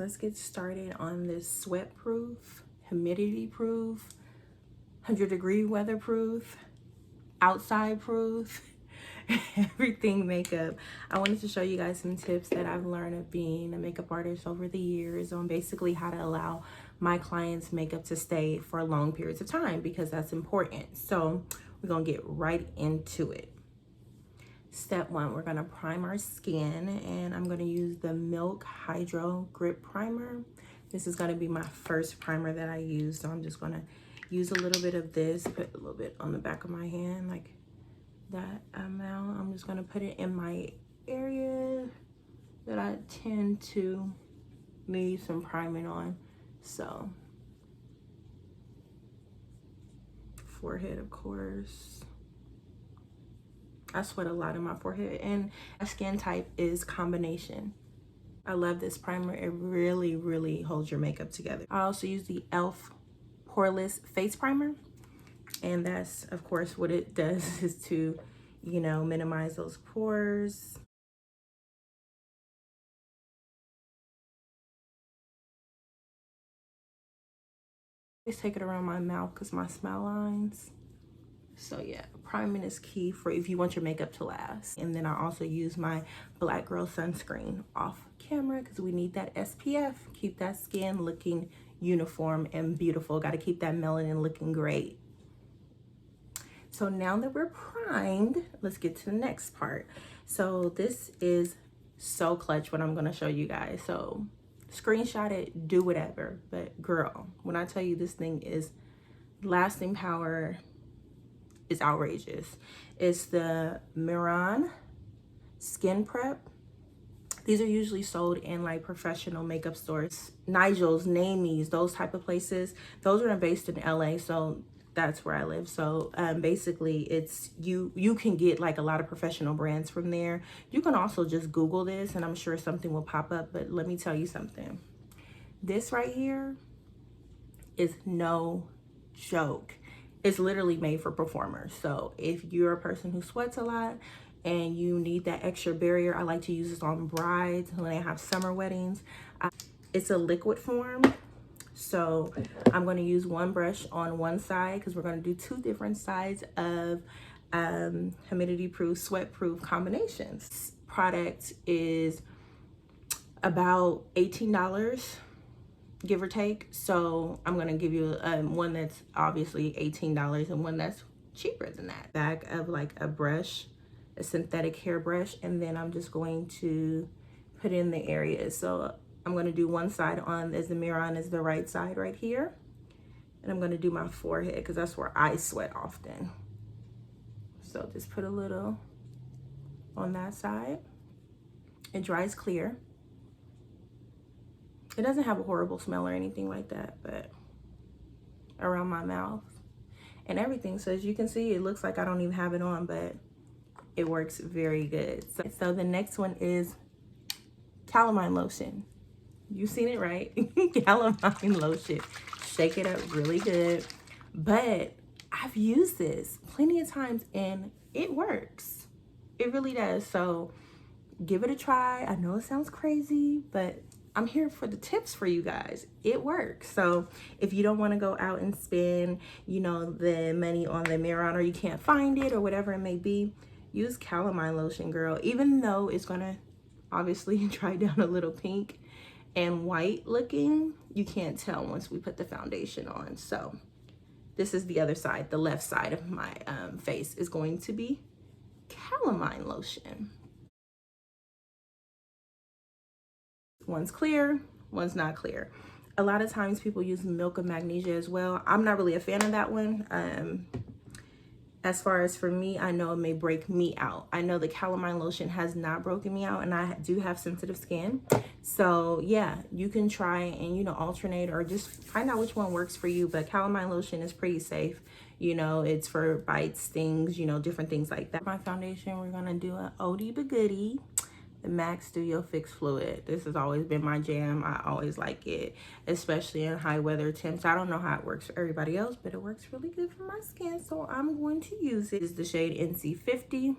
let's get started on this sweat proof, humidity proof, 100-degree weather proof, outside proof, everything makeup. I wanted to show you guys some tips that I've learned of being a makeup artist over the years on basically how to allow my clients' makeup to stay for long periods of time, because that's important. So we're gonna get right into it. Step one, we're gonna prime our skin, and I'm gonna use the Milk Hydro Grip Primer. This is gonna be my first primer that I use, so I'm just gonna use a little bit of this, put a little bit on the back of my hand, like that amount. I'm just gonna put it in my area that I tend to need some priming on. So, forehead, of course. I sweat a lot in my forehead, and my skin type is combination. I love this primer. It really holds your makeup together. I also use the e.l.f. Poreless Face Primer, and that's, of course, what it does is to, you know, minimize those pores. Just take it around my mouth because my smile lines. So yeah, priming is key for if you want your makeup to last. And then I also use my Black Girl sunscreen off camera because we need that SPF. Keep that skin looking uniform and beautiful. Got to keep that melanin looking great. So now that we're primed, let's get to the next part. So this is so clutch what I'm going to show you guys. So screenshot it, do whatever. But girl, when I tell you this thing is lasting power, is outrageous. It's the Miran Skin Prep. These are usually sold in like professional makeup stores. Nigel's, Namies, those type of places. Those are based in LA, so that's where I live. So basically it's you can get like a lot of professional brands from there. You can also just Google this and I'm sure something will pop up, but let me tell you something. This right here is no joke. It's literally made for performers. So if you're a person who sweats a lot and you need that extra barrier, I like to use this on brides when they have summer weddings. It's a liquid form. So I'm going to use one brush on one side because we're going to do two different sides of humidity proof, sweat proof combinations. This product is about $18. Give or take. So I'm gonna give you one that's obviously $18 and one that's cheaper than that. Back of like a brush, a synthetic hair brush, and then I'm just going to put in the areas. So I'm gonna do one side on as the Miran is the right side right here, and I'm gonna do my forehead because that's where I sweat often. So just put a little on that side. It dries clear. It doesn't have a horrible smell or anything like that, but around my mouth and everything. So as you can see, it looks like I don't even have it on, but it works very good. So the next one is Calamine Lotion. You've seen it, right? Calamine Lotion. Shake it up really good. But I've used this plenty of times and it works. It really does. So give it a try. I know it sounds crazy, but I'm here for the tips for you guys. It works. So if you don't want to go out and spend, you know, the money on the Miran, or you can't find it or whatever it may be, use Calamine Lotion, girl. Even though it's going to obviously dry down a little pink and white looking, you can't tell once we put the foundation on. So this is the other side. The left side of my face is going to be Calamine Lotion. One's clear, one's not clear. A lot of times people use Milk of Magnesia as well. I'm not really a fan of that one. As far as for me, I know it may break me out. I know the Calamine Lotion has not broken me out, and I do have sensitive skin. So yeah, you can try and, you know, alternate or just find out which one works for you. But Calamine Lotion is pretty safe. You know, it's for bites, stings, you know, different things like that. My foundation, we're gonna do an oldie but goodie. The MAC Studio Fix Fluid. This has always been my jam. I always like it, especially in high weather temps. I don't know how it works for everybody else, but it works really good for my skin, so I'm going to use it. This is the shade NC50.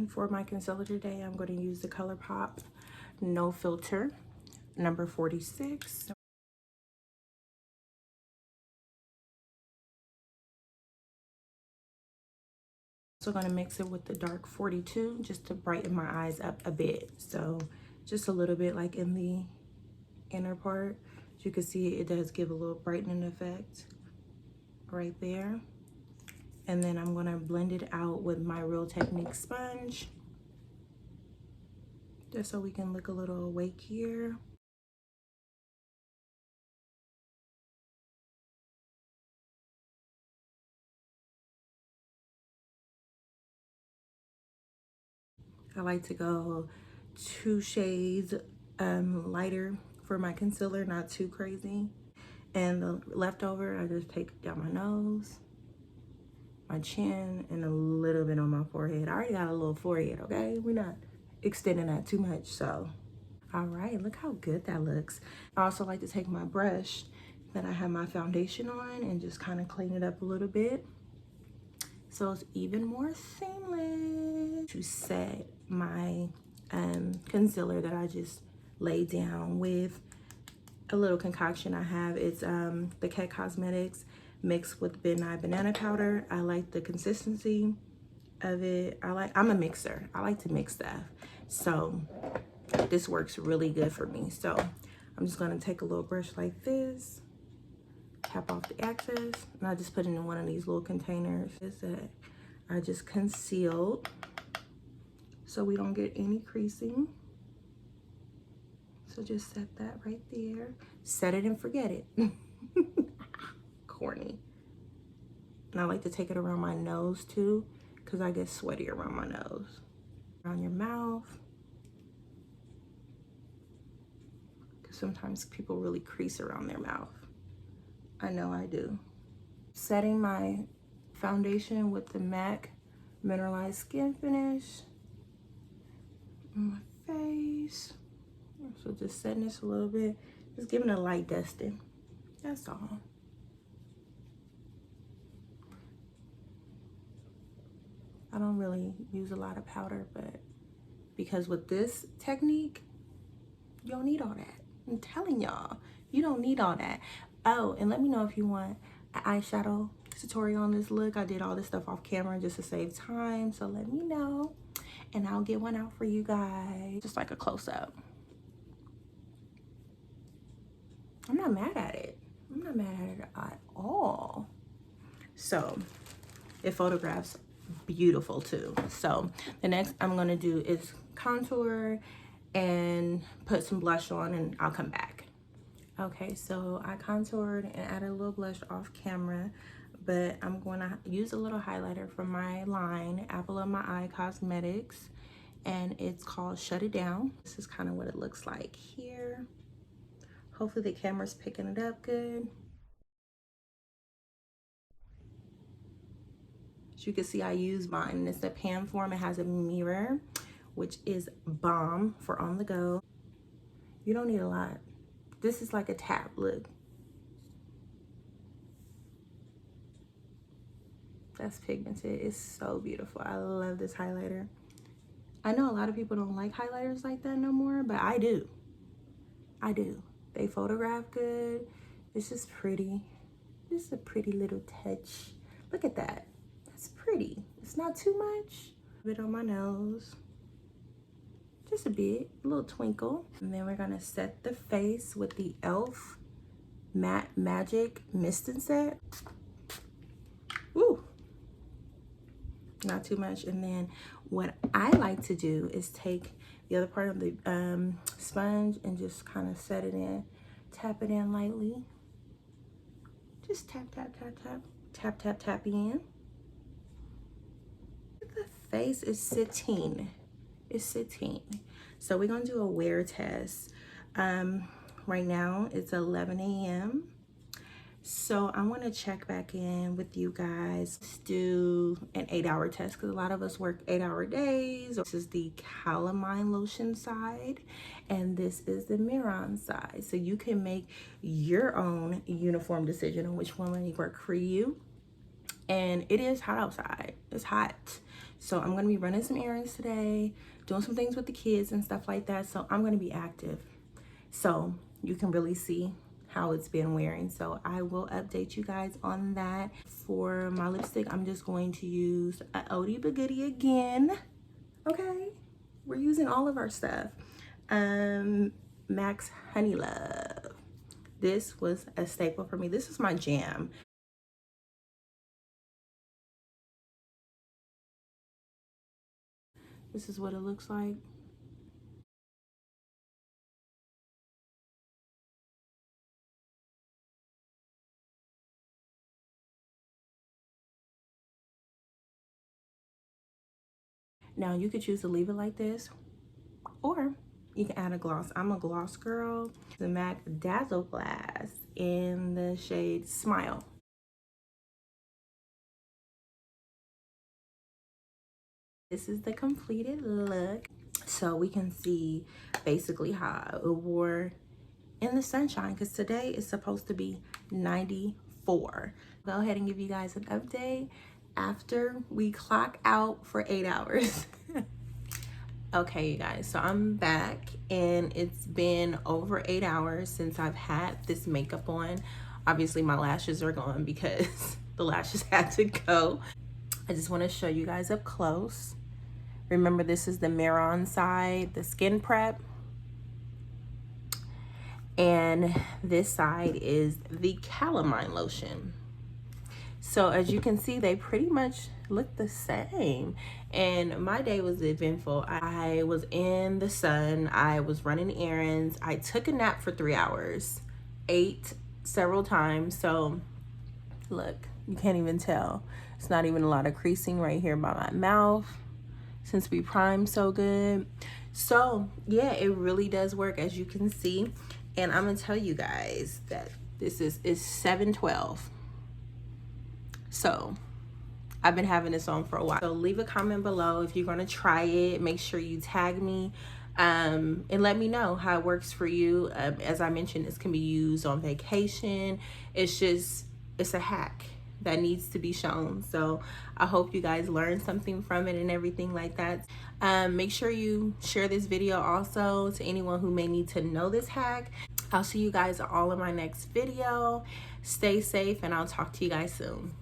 For my concealer today, I'm going to use the ColourPop No Filter number 46. So I'm going to mix it with the dark 42 just to brighten my eyes up a bit. So just a little bit, like in the inner part. As you can see, it does give a little brightening effect right there. And then I'm going to blend it out with my Real Technique sponge, just so we can look a little awake here. I like to go 2 shades lighter for my concealer, not too crazy. And the leftover, I just take down my nose, my chin, and a little bit on my forehead. I already got a little forehead, okay? We're not extending that too much, so. All right, look how good that looks. I also like to take my brush that I have my foundation on and just kind of clean it up a little bit, so it's even more seamless. To set my concealer that I just laid down with a little concoction I have. It's the Kat Cosmetics mixed with Midnight Banana Powder. I like the consistency of it. I'm a mixer. I like to mix stuff. So this works really good for me. So I'm just gonna take a little brush like this, tap off the excess, and I just put it in one of these little containers that I just concealed so we don't get any creasing. So just set that right there. Set it and forget it. Corny. And I like to take it around my nose too, because I get sweaty around my nose. Around your mouth. Because sometimes people really crease around their mouth. I know I do. Setting my foundation with the MAC Mineralized Skin Finish on my face. So just setting this a little bit. Just giving it a light dusting. That's all. I don't really use a lot of powder, but because with this technique, you don't need all that. I'm telling y'all, you don't need all that. Oh, and let me know if you want an eyeshadow tutorial on this look. I did all this stuff off camera just to save time, so let me know and I'll get one out for you guys. Just like a close-up. I'm not mad at it. I'm not mad at it at all. So it photographs beautiful too. So the next I'm gonna do is contour and put some blush on, and I'll come back. Okay, so I contoured and added a little blush off camera, but I'm gonna use a little highlighter from my line, Apple of My Eye Cosmetics, and it's called Shut It Down. This is kind of what it looks like here. Hopefully the camera's picking it up good. As you can see, I use mine. It's a pan form. It has a mirror, which is bomb for on the go. You don't need a lot. This is like a tap, look. That's pigmented. It's so beautiful. I love this highlighter. I know a lot of people don't like highlighters like that no more, but I do. I do. They photograph good. It's just pretty. Just a pretty little touch. Look at that. That's pretty. It's not too much. A bit on my nose. Just a bit, a little twinkle. And then we're gonna set the face with the e.l.f. Matte Magic Mist and Set. Ooh. Not too much. And then what I like to do is take the other part of the sponge and just kind of set it in, tap it in lightly. Just tap, tap, tap, tap, tap, tap, tap in. The face is sitting. It's sitting. So we're gonna do a wear test. Right now it's 11 a.m. So I want to check back in with you guys. Let's do an 8-hour test because a lot of us work 8-hour days. This is the Calamine Lotion side and this is the Miran side. So you can make your own uniform decision on which one may work for you. and it is hot outside. It's hot. So I'm gonna be running some errands today, doing some things with the kids and stuff like that. So I'm gonna be active. So you can really see how it's been wearing. So I will update you guys on that. For my lipstick, I'm just going to use a Oldie But Goodie again. Okay, we're using all of our stuff. Max Honey Love. This was a staple for me. This is my jam. This is what it looks like. Now you could choose to leave it like this, or you can add a gloss. I'm a gloss girl. The MAC Dazzle Glass in the shade Smile. This is the completed look. So we can see basically how it wore in the sunshine, because today is supposed to be 94. Go ahead and give you guys an update after we clock out for 8 hours. Okay, you guys, so I'm back, and it's been over 8 hours since I've had this makeup on. Obviously my lashes are gone because the lashes had to go. I just want to show you guys up close. Remember, this is the Miran side, the skin prep, and this side is the Calamine Lotion. So as you can see, they pretty much look the same. And my day was eventful. I was in the sun, I was running errands, I took a nap for 3 hours, ate several times. So look, you can't even tell. It's not even a lot of creasing right here by my mouth since we primed so good. So yeah, it really does work, as you can see. And I'm gonna tell you guys that this is 712. So I've been having this on for a while. So leave a comment below if you're gonna try it. Make sure you tag me and let me know how it works for you. As I mentioned, this can be used on vacation. It's a hack that needs to be shown. So I hope you guys learned something from it and everything like that. Make sure you share this video also to anyone who may need to know this hack. I'll see you guys all in my next video. Stay safe, and I'll talk to you guys soon.